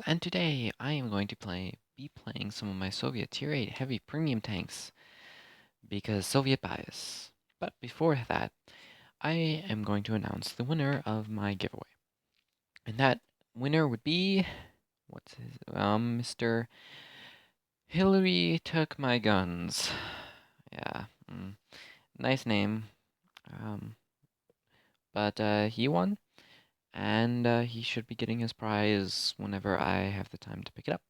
and today I am going to be playing some of my Soviet Tier 8 heavy premium tanks because Soviet bias. But before that, I am going to announce the winner of my giveaway. And that winner would be Mr. Hillary Took My Guns. Yeah, nice name. Um, but he won. And he should be getting his prize whenever I have the time to pick it up.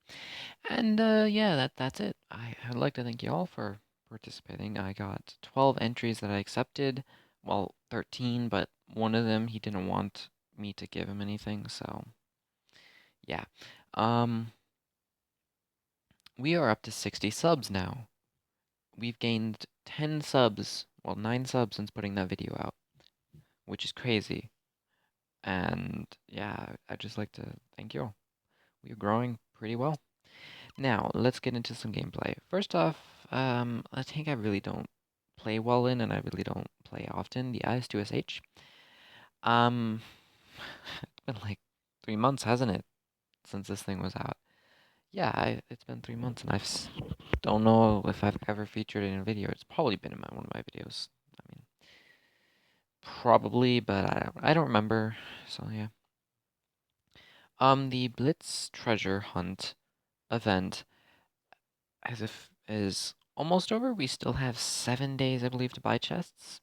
And yeah, that's it. I'd like to thank you all for participating. I got 12 entries that I accepted. Well, 13, but one of them he didn't want me to give him anything, so yeah. Um, we are up to 60 subs now. We've gained 10 subs, well, 9 subs since putting that video out, which is crazy. And yeah, I'd just like to thank you all. We are growing pretty well. Now, let's get into some gameplay. First off, a tank I really don't play well in, and I really don't play often, the IS-2SH. Um, it's been like 3 months, hasn't it, since this thing was out? Yeah, it's been 3 months, and don't know if I've ever featured it in a video. It's probably been in one of my videos. I mean, probably, but I don't remember. So yeah. The Blitz treasure hunt event as if is almost over. We still have 7 days, I believe, to buy chests.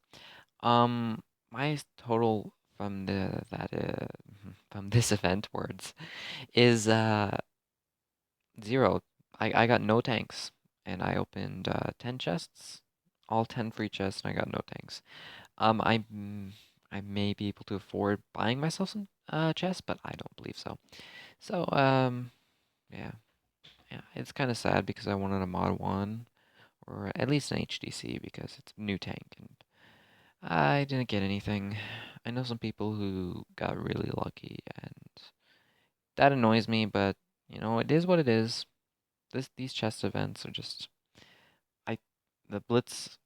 My total from from this event words is 0. I got no tanks, and I opened 10 chests, all 10 free chests, and I got no tanks. I may be able to afford buying myself some chests, but I don't believe so. So yeah. Yeah, it's kind of sad because I wanted a mod 1 or at least an HDC because it's a new tank and I didn't get anything. I know some people who got really lucky and that annoys me, but you know, it is what it is. These chest events are just I the Blitz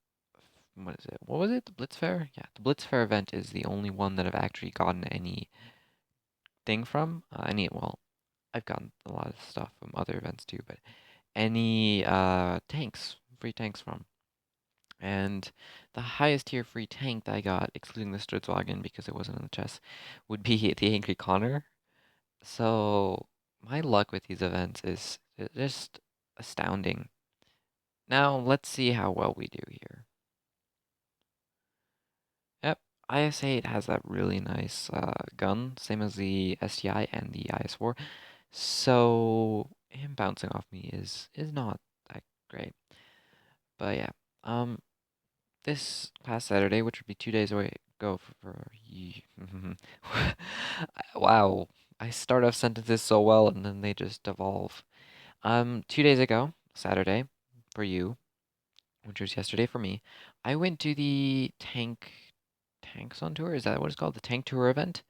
what is it? What was it? The Blitz Fair? Yeah, the Blitz Fair event is the only one that I've actually gotten any thing from. Well, I've gotten a lot of stuff from other events too, but any free tanks from. And the highest tier free tank that I got, excluding the Sturzwagen because it wasn't in the chest, would be the Angry Connor. So my luck with these events is just astounding. Now let's see how well we do here. Yep, IS-8 has that really nice gun, same as the STI and the IS-4. So him bouncing off me is not that great. But yeah, this past Saturday, which would be 2 days away, wow, I start off sentences so well and then they just devolve. 2 days ago, Saturday, for you, which was yesterday for me, I went to the Tanks on Tour. Is that what it's called? The Tank Tour event.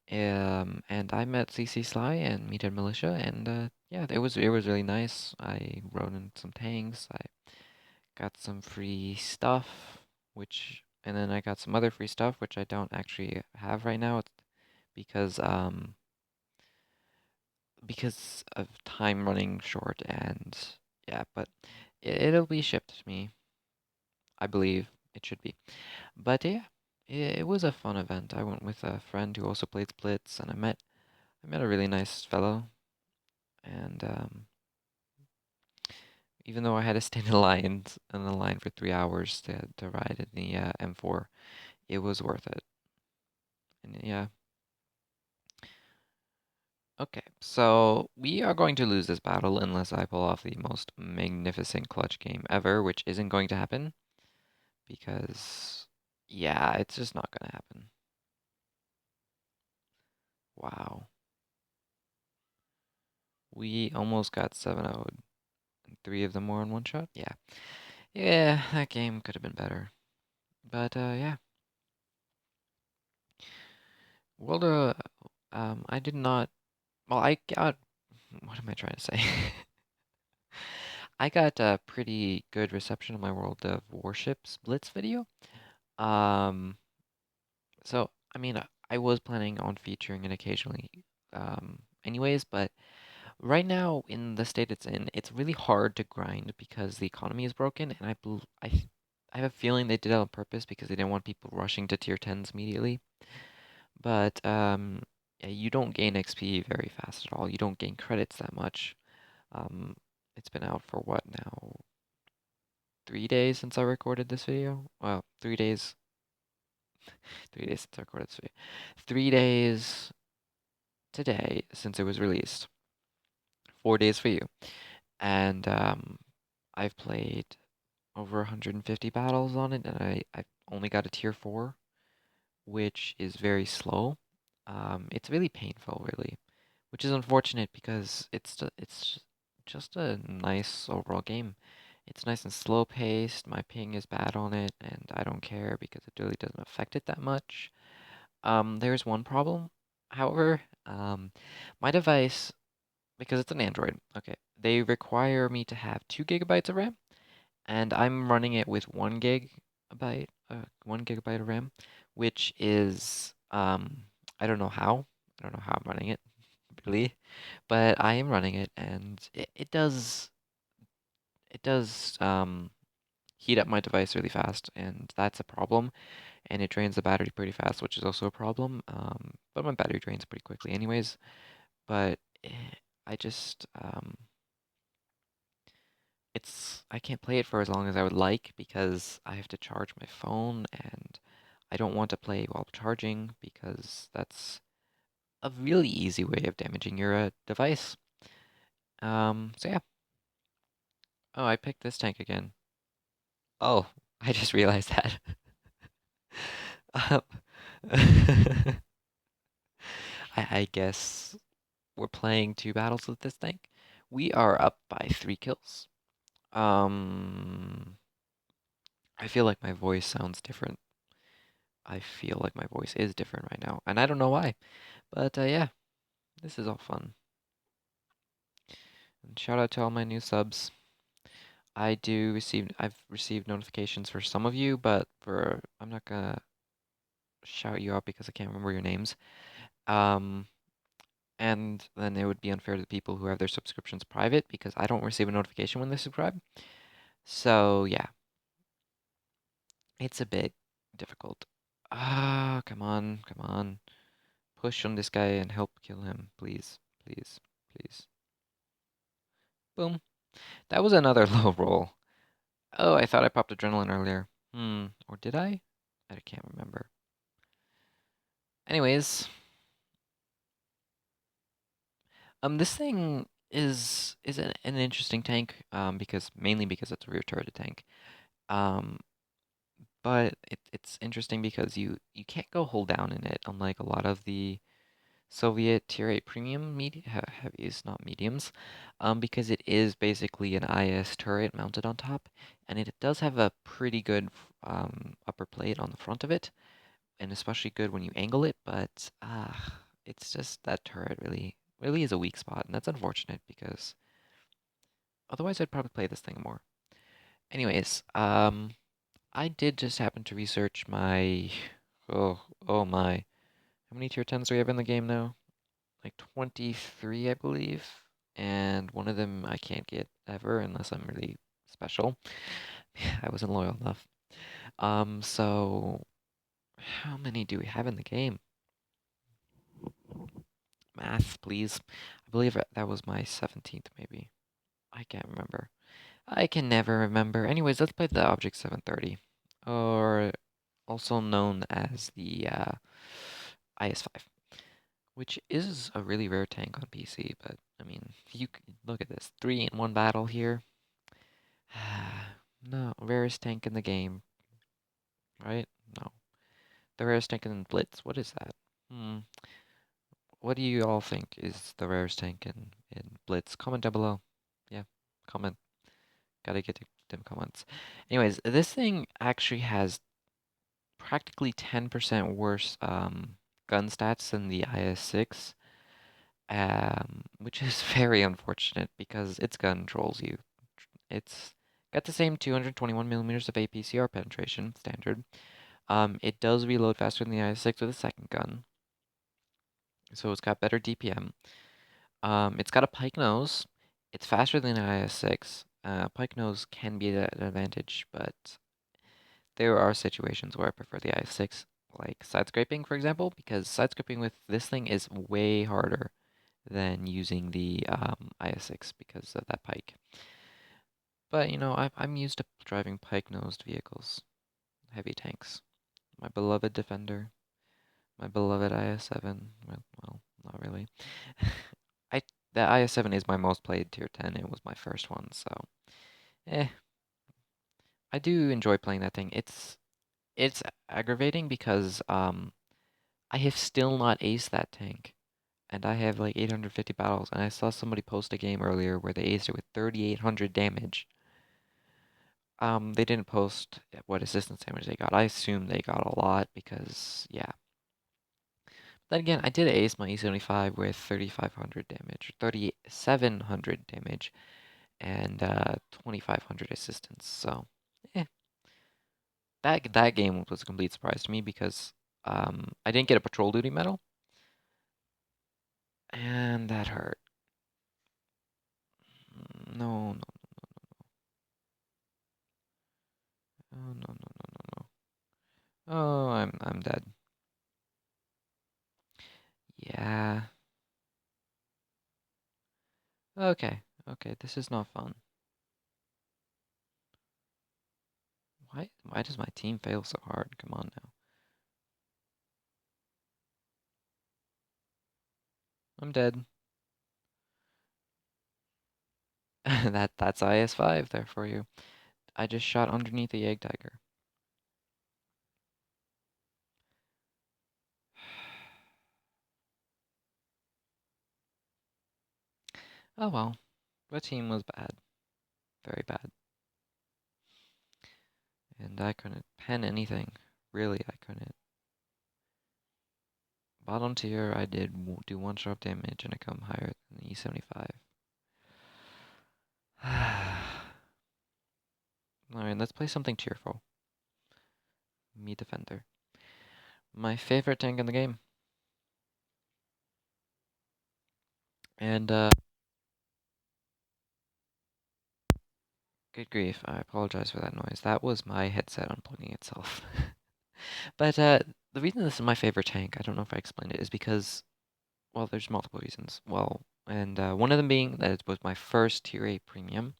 And I met CC Sly and Meathead Militia, and yeah, it was really nice. I rode in some tanks. I got some free stuff, and then I got some other free stuff which I don't actually have right now. It's because of time running short, and yeah, but it'll be shipped to me. I believe it should be. But yeah, it was a fun event. I went with a friend who also played Blitz, and I met a really nice fellow, and even though I had to stand in the line for 3 hours to ride in the M4, it was worth it. And yeah. Okay, so we are going to lose this battle unless I pull off the most magnificent clutch game ever, which isn't going to happen because, yeah, it's just not going to happen. Wow. We almost got 7-0'd, and 3 of them were in one shot? Yeah. Yeah, that game could have been better. But, yeah. Well, I did not, well, I got, what am I trying to say? I got a pretty good reception of my World of Warships Blitz video. Um, so, I mean, I was planning on featuring it occasionally, anyways, but Right now, in the state it's in, it's really hard to grind because the economy is broken, and I have a feeling they did it on purpose because they didn't want people rushing to tier 10s immediately. But yeah, you don't gain XP very fast at all. You don't gain credits that much. Um, it's been out for what now? 3 days since I recorded this video? Well, 3 days. 3 days since I recorded this video. 3 days today since it was released. 4 days for you. And I've played over 150 battles on it, and I only got a tier 4, which is very slow. It's really painful, really, which is unfortunate because it's just a nice overall game. It's nice and slow paced. My ping is bad on it, and I don't care because it really doesn't affect it that much. There's one problem, however, my device, because it's an Android, okay, they require me to have 2 gigabytes of RAM, and I'm running it with 1 gigabyte of RAM, which is I don't know how. I don't know how I'm running it, really, but I am running it, and it does heat up my device really fast, and that's a problem. And it drains the battery pretty fast, which is also a problem. But my battery drains pretty quickly, anyways. But I just I can't play it for as long as I would like because I have to charge my phone, and I don't want to play while charging because that's a really easy way of damaging your device. So yeah. Oh, I picked this tank again. Oh, I just realized that. Um, I guess we're playing 2 battles with this tank. We are up by 3 kills. Um, I feel like my voice sounds different. I feel like my voice is different right now, and I don't know why. But yeah, this is all fun. And shout out to all my new subs. I've received notifications for some of you, but I'm not gonna shout you out because I can't remember your names. Um, and then it would be unfair to the people who have their subscriptions private because I don't receive a notification when they subscribe. So yeah, it's a bit difficult. Ah, come on, come on. Push on this guy and help kill him, please, please, please. Boom. That was another low roll. Oh, I thought I popped adrenaline earlier. Or did I? I can't remember. Anyways, this thing is an interesting tank, because mainly because it's a rear turreted tank. Um, but it's interesting because you can't go hold down in it, unlike a lot of the Soviet Tier 8 premium heavies, not mediums, because it is basically an IS turret mounted on top, and it does have a pretty good upper plate on the front of it, and especially good when you angle it, but it's just that turret really is a weak spot, and that's unfortunate because otherwise I'd probably play this thing more. Anyways, I did just happen to research my oh my. How many tier 10s do we have in the game now? Like 23, I believe. And one of them I can't get ever unless I'm really special. I wasn't loyal enough. So how many do we have in the game? Math, please. I believe that was my 17th, maybe. I can't remember. I can never remember. Anyways, let's play the Object 730, or also known as the IS-5, which is a really rare tank on PC. But I mean, you look at this 3-in-1 battle here. No, rarest tank in the game, right? No, the rarest tank in Blitz. What is that? Hmm. What do you all think is the rarest tank in Blitz? Comment down below. Yeah, comment. Gotta get them comments. Anyways, this thing actually has practically 10% worse gun stats than the IS-6, which is very unfortunate because its gun trolls you. It's got the same 221 millimeters of APCR penetration, standard. It does reload faster than the IS-6 with a second gun, so it's got better DPM. It's got a pike nose. It's faster than an IS-6. Pike nose can be an advantage, but there are situations where I prefer the IS-6, like side scraping, for example, because side scraping with this thing is way harder than using the IS-6 because of that pike. But, you know, I'm used to driving pike-nosed vehicles, heavy tanks. My beloved Defender, my beloved IS-7. Well, not really. I The IS-7 is my most played tier 10. It was my first one, so eh. I do enjoy playing that thing. It's aggravating because I have still not aced that tank. And I have like 850 battles, and I saw somebody post a game earlier where they aced it with 3,800 damage. They didn't post what assistance damage they got. I assume they got a lot because, yeah. Then again, I did ace my E75 with 3,500 damage, 3,700 damage, and 2,500 assistance. So, eh. That game was a complete surprise to me because I didn't get a patrol duty medal, and that hurt. No, no, no, no, no, no, no, no. Oh, I'm dead. Yeah. Okay. Okay, this is not fun. Why does my team fail so hard? Come on now. I'm dead. That's IS5 there for you. I just shot underneath the egg tiger. Oh well. My team was bad. Very bad. And I couldn't pen anything. Really, I couldn't. Bottom tier, I did do one sharp damage and I come higher than the E75. Alright, let's play something cheerful. Me Defender. My favorite tank in the game. And, good grief, I apologize for that noise. That was my headset unplugging itself. But, the reason this is my favorite tank, I don't know if I explained it, is because, well, there's multiple reasons. Well, and one of them being that it was my first tier 8 premium.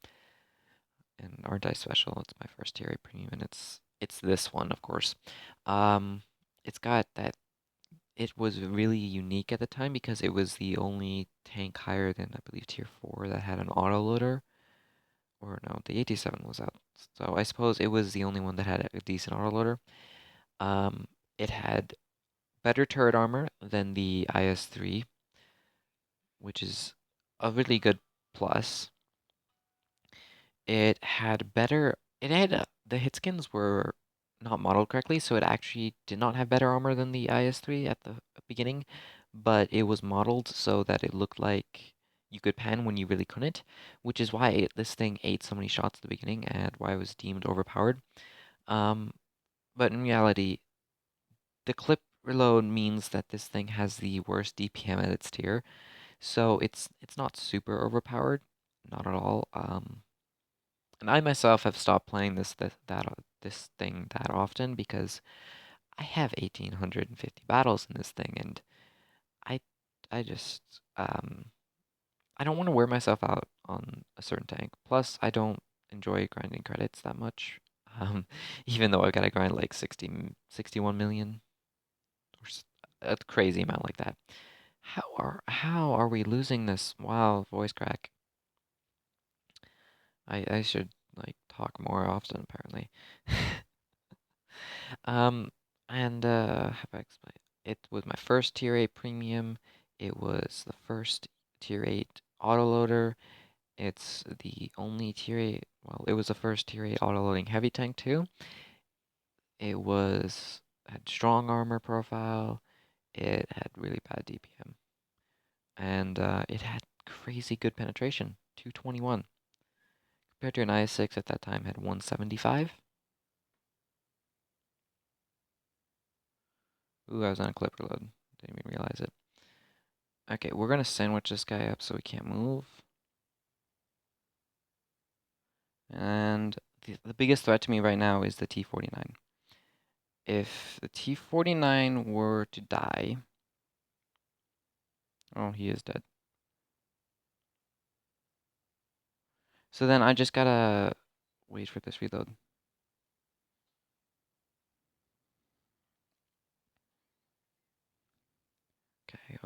And aren't I special? It's my first tier 8 premium, and it's this one, of course. Um, it's got that. It was really unique at the time because it was the only tank higher than I believe tier 4 that had an autoloader. Or no, the 87 was out. So I suppose it was the only one that had a decent autoloader. Um, it had better turret armor than the IS-3, which is a really good plus. It had better. It had the hit skins were not modeled correctly, so it actually did not have better armor than the IS-3 at the beginning, but it was modeled so that it looked like you could pan when you really couldn't, which is why this thing ate so many shots at the beginning and why it was deemed overpowered. Um, but in reality, the clip reload means that this thing has the worst DPM at its tier, so it's not super overpowered, not at all. And I myself have stopped playing this thing that often because I have 1,850 battles in this thing, and I I just I don't want to wear myself out on a certain tank. Plus, I don't enjoy grinding credits that much. Um, even though I gotta grind like 61 million or a crazy amount like that. How are we losing this? Wow, voice crack. I should like talk more often apparently. Um, and how do I explain? It was my first tier 8 premium. It was the first tier 8 autoloader. It's the only tier 8, well, it was the first tier 8 autoloading heavy tank too. It had strong armor profile. It had really bad DPM. And it had crazy good penetration, 221. Compared to an IS-6 at that time had 175. Ooh, I was on a clip reload. Didn't even realize it. Okay, we're gonna sandwich this guy up so he can't move. And the biggest threat to me right now is the T-49. If the T-49 were to die... Oh, he is dead. So then I just gotta wait for this reload. Okay.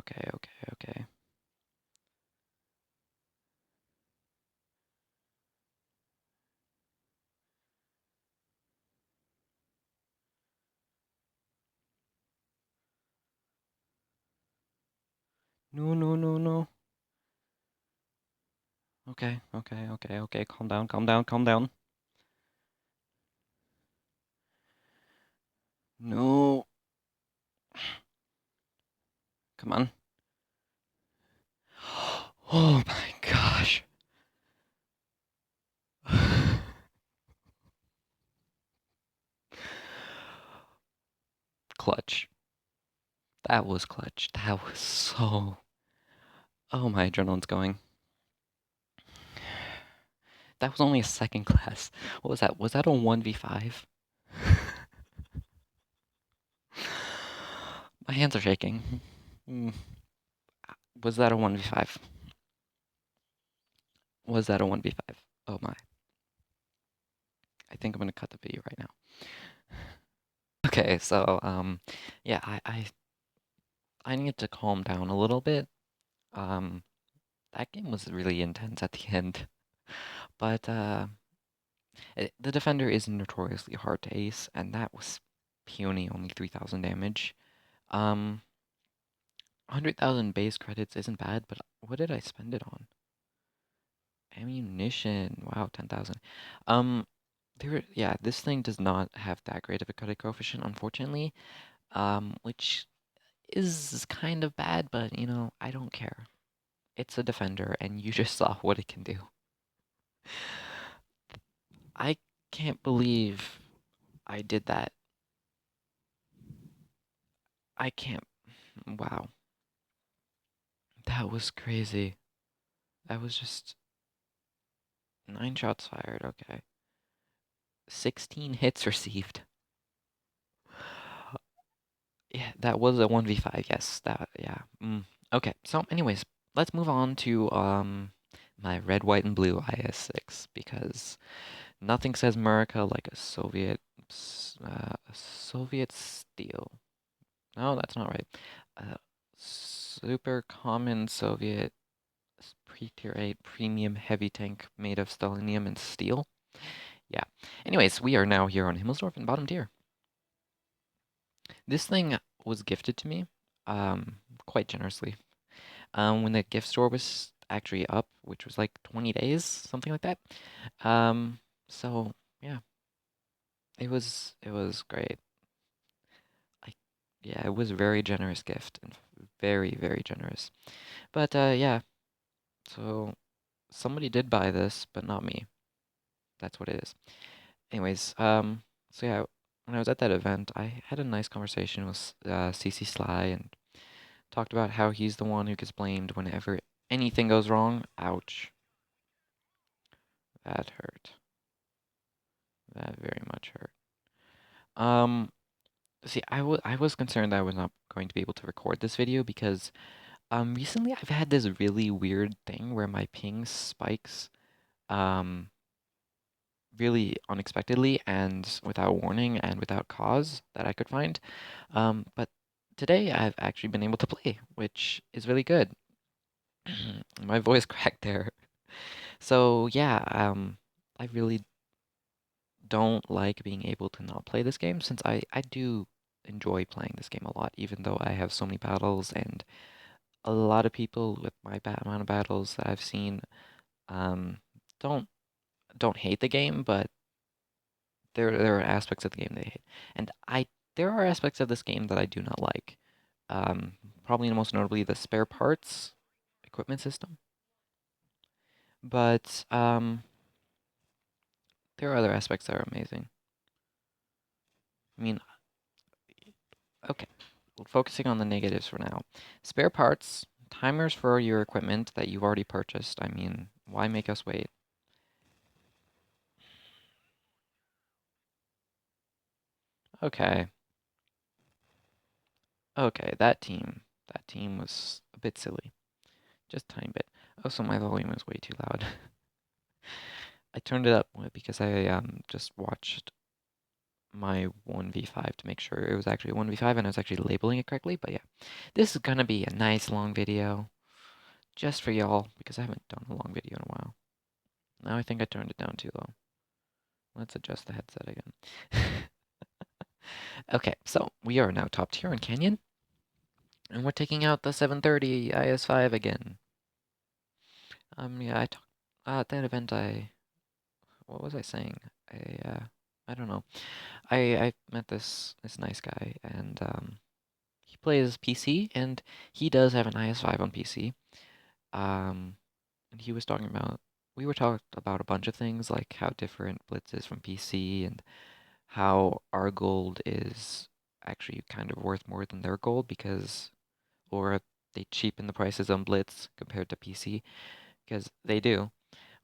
No. Okay. Calm down. No. Come on. Oh my gosh. Clutch. That was clutch. That was so... Oh, my adrenaline's going. That was only a second class. What was that? Was that a 1v5? My hands are shaking. Was that a 1v5? Was that a 1v5? Oh my. I think I'm gonna cut the video right now. Okay, so yeah, I need to calm down a little bit. Um, that game was really intense at the end, but the defender is notoriously hard to ace, and that was puny, only 3,000 damage. 100,000 base credits isn't bad, but what did I spend it on? Ammunition. Wow, 10,000. Um, yeah, this thing does not have that great of a credit coefficient, unfortunately. Which is kind of bad, but you know, I don't care. It's a defender, and you just saw what it can do. I can't believe I did that. I can't. Wow. That was crazy. That was just 9 shots fired. Okay. 16 hits received. Yeah, that was a 1v5. Yes, yeah. Okay. So anyways, let's move on to my red, white, and blue IS-6 because nothing says America like a Soviet steel. No, that's not right. Super common Soviet pre-tier 8 premium heavy tank made of stellinium and steel. Yeah. Anyways, we are now here on Himmelsdorf in bottom tier. This thing was gifted to me quite generously. When the gift store was actually up, which was like 20 days, something like that. So yeah, it was great. I yeah, it was a very generous gift and very generous. But yeah, so somebody did buy this, but not me. That's what it is. Anyways, so yeah, when I was at that event, I had a nice conversation with CC Sly and talked about how he's the one who gets blamed whenever anything goes wrong. Ouch. That hurt. That very much hurt. Um, see, I was concerned that I was not going to be able to record this video because recently I've had this really weird thing where my ping spikes um really unexpectedly and without warning and without cause that I could find. But today I've actually been able to play, which is really good. My voice cracked there. So yeah, I really don't like being able to not play this game since I do enjoy playing this game a lot, even though I have so many battles and a lot of people with my amount of battles that I've seen um, don't don't hate the game, but there are aspects of the game they hate, and there are aspects of this game that I do not like. Probably most notably the spare parts equipment system, but there are other aspects that are amazing. I mean, okay, focusing on the negatives for now. Spare parts, timers for your equipment that you've already purchased. I mean, why make us wait? Okay. Okay, that team. That team was a bit silly. Just a tiny bit. Also, my volume is way too loud. I turned it up because I just watched my 1v5 to make sure it was actually a 1v5 and I was actually labeling it correctly. But yeah, this is gonna be a nice long video just for y'all because I haven't done a long video in a while. Now I think I turned it down too low. Let's adjust the headset again. Okay, so we are now top tier in Canyon, and we're taking out the 730 IS5 again. Yeah, I talked at that event. What was I saying? I don't know. I met this nice guy, and he plays PC, and he does have an IS5 on PC. Um, and he was talking about we were talking about a bunch of things like how different Blitz is from PC and how our gold is actually kind of worth more than their gold because or they cheapen the prices on Blitz compared to PC because they do.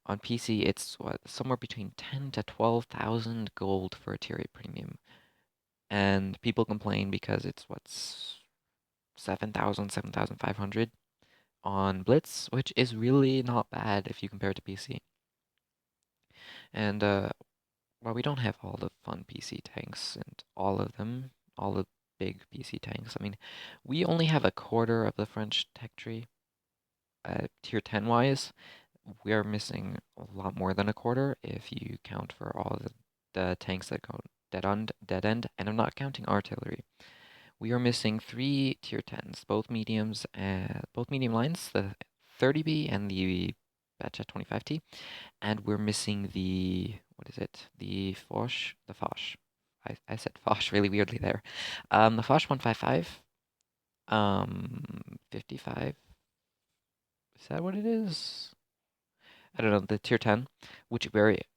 On PC, it's what somewhere between 10 to 12,000 gold for a tier 8 premium, and people complain because it's what's 7,000, 7,500 on Blitz, which is really not bad if you compare it to PC. And while we don't have all the fun PC tanks and all of them, all the big PC tanks, I mean, we only have a quarter of the French tech tree. Tier 10 wise, we are missing a lot more than a quarter if you count for all the tanks that go dead end, and I'm not counting artillery. We are missing three tier 10s, both medium lines, the 30B and the Betcha 25T, and we're missing the what is it? The Foch. I said Foch really weirdly there. The Foch 155, 55. Is that what it is? I don't know, the tier 10, which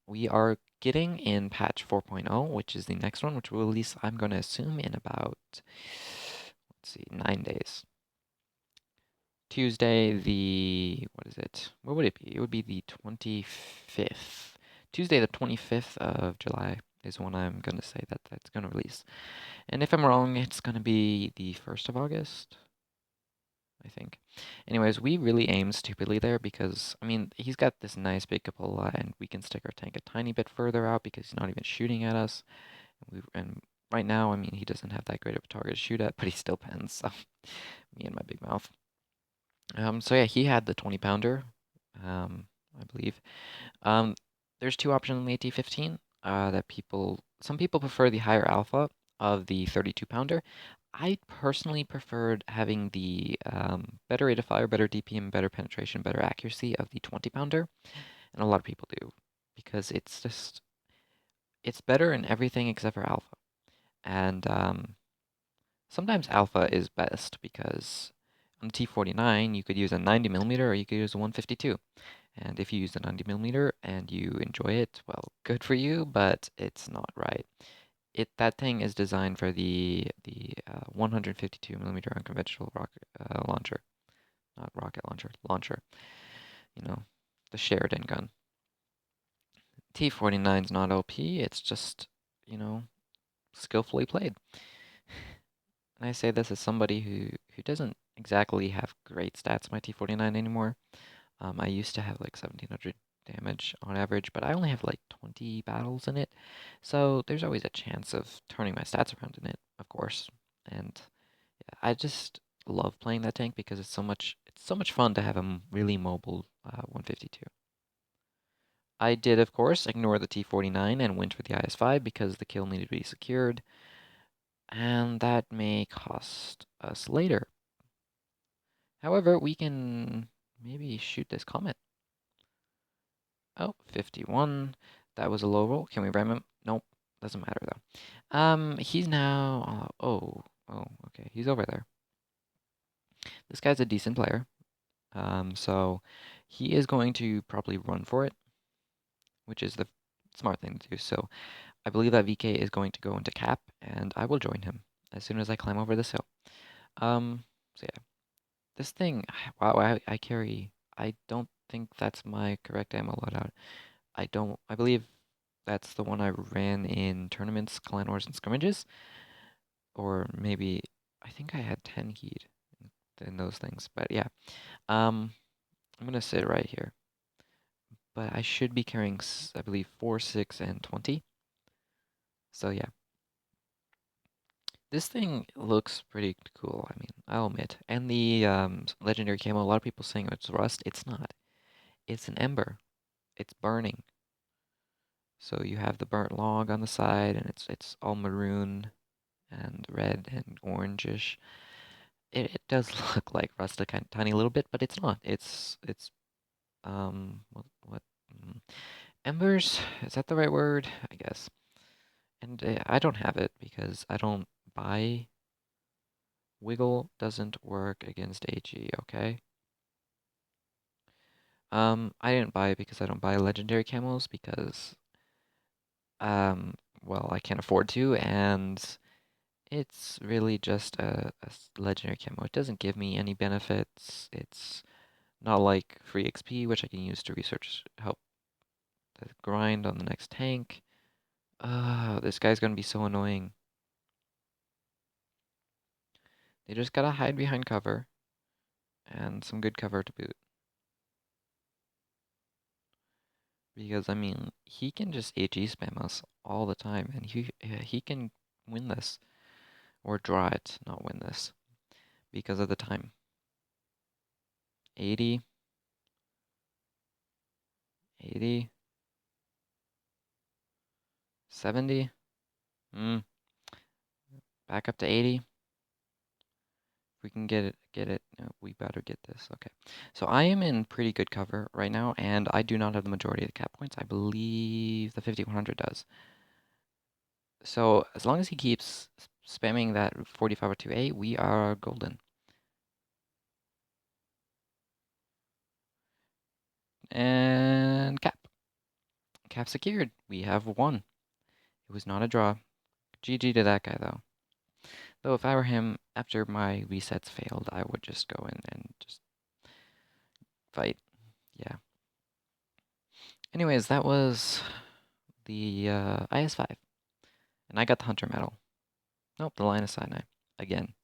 we are getting in patch 4.0, which is the next one, which will release, I'm going to assume, in about, let's see, 9 days. Tuesday, what is it? What would it be? It would be the 25th. Tuesday, the 25th of July is when I'm going to say that that's going to release. And if I'm wrong, it's going to be the 1st of August. I think. Anyways, we really aim stupidly there because, I mean, he's got this nice big cupola and we can stick our tank a tiny bit further out because he's not even shooting at us. And right now, I mean, he doesn't have that great of a target to shoot at, but he still pens, so me and my big mouth. So yeah, he had the 20-pounder, I believe. There's two options in the AT-15 that some people prefer the higher alpha of the 32-pounder. I personally preferred having the better rate of fire, better DPM, better penetration, better accuracy of the 20-pounder, and a lot of people do because it's better in everything except for alpha. And sometimes alpha is best because on the T49 you could use a 90 millimeter or you could use a 152. And if you use the 90 millimeter and you enjoy it, well, good for you, but it's not right. That thing is designed for the 152 millimeter unconventional rocket launcher, not rocket launcher. You know, the Sheridan gun. T49 is not OP. It's just skillfully played. And I say this as somebody who doesn't exactly have great stats on my T49 anymore. I used to have like 1700 damage on average, but I only have like 20 battles in it. So there's always a chance of turning my stats around in it, of course. And yeah, I just love playing that tank because it's so much fun to have a really mobile 152. I did, of course, ignore the T49 and went for the IS5 because the kill needed to be secured, and that may cost us later. However, we can maybe shoot this comet. Oh, 51. That was a low roll. Can we ram him? Nope. Doesn't matter though. He's now. Okay. He's over there. This guy's a decent player. So he is going to probably run for it, which is the smart thing to do. So I believe that VK is going to go into cap, and I will join him as soon as I climb over this hill. So yeah, This thing, wow, I carry. I don't think that's my correct ammo loadout. I believe that's the one I ran in tournaments, clan wars, and scrimmages. Or maybe, I think I had 10 heat in those things. But yeah, I'm gonna sit right here. But I should be carrying, I believe, 4, 6, and 20. So yeah. This thing looks pretty cool, I mean, I'll admit. And the legendary camo, a lot of people saying it's rust. It's not. It's an ember. It's burning. So you have the burnt log on the side, and it's all maroon and red and orangish. It does look like rust a kind tiny little bit, but it's not. It's what embers? Is that the right word? I guess. And I don't have it because I don't buy. Wiggle doesn't work against AG, okay? I didn't buy it because I don't buy legendary camos because, well, I can't afford to, and it's really just a legendary camo. It doesn't give me any benefits. It's not like free XP, which I can use to research, help the grind on the next tank. This guy's gonna be so annoying. They just gotta hide behind cover, and some good cover to boot. Because, I mean, he can just AG spam us all the time, and he can win this. Or draw it, not win this. Because of the time. 80. 80. 70. Back up to 80. If we can get it. No, we better get this. Okay. So I am in pretty good cover right now, and I do not have the majority of the cap points. I believe the 5100 does. So as long as he keeps spamming that 4502A, we are golden. And cap. Cap secured. We have won. It was not a draw. GG to that guy, though. Though if I were him, after my resets failed, I would just go in and just fight. Yeah. Anyways, that was the IS-5. And I got the Hunter medal. Nope, the Line of Sinai. Again.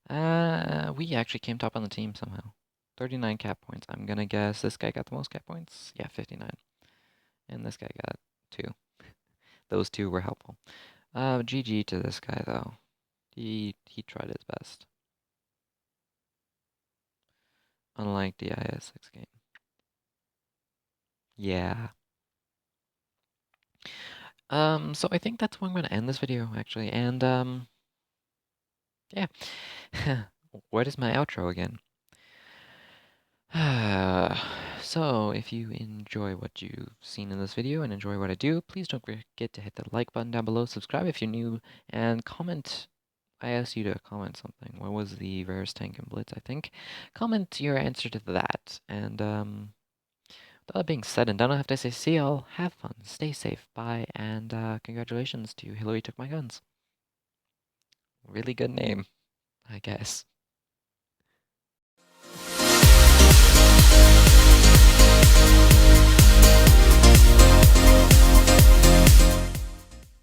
We actually came top on the team somehow. 39 cap points. I'm gonna guess this guy got the most cap points. Yeah, 59. And this guy got 2. Those 2 were helpful. GG to this guy, though. He tried his best. Unlike the IS-6 game. Yeah. So I think that's where I'm gonna end this video, actually. And, yeah. What is my outro again? So, if you enjoy what you've seen in this video and enjoy what I do, please don't forget to hit the like button down below, subscribe if you're new, and comment. I asked you to comment something. What was the rarest tank in Blitz, I think? Comment your answer to that. And, with that being said and done, I have to say see y'all, have fun, stay safe, bye, and congratulations to Hillary Took My Guns. Really good name, I guess.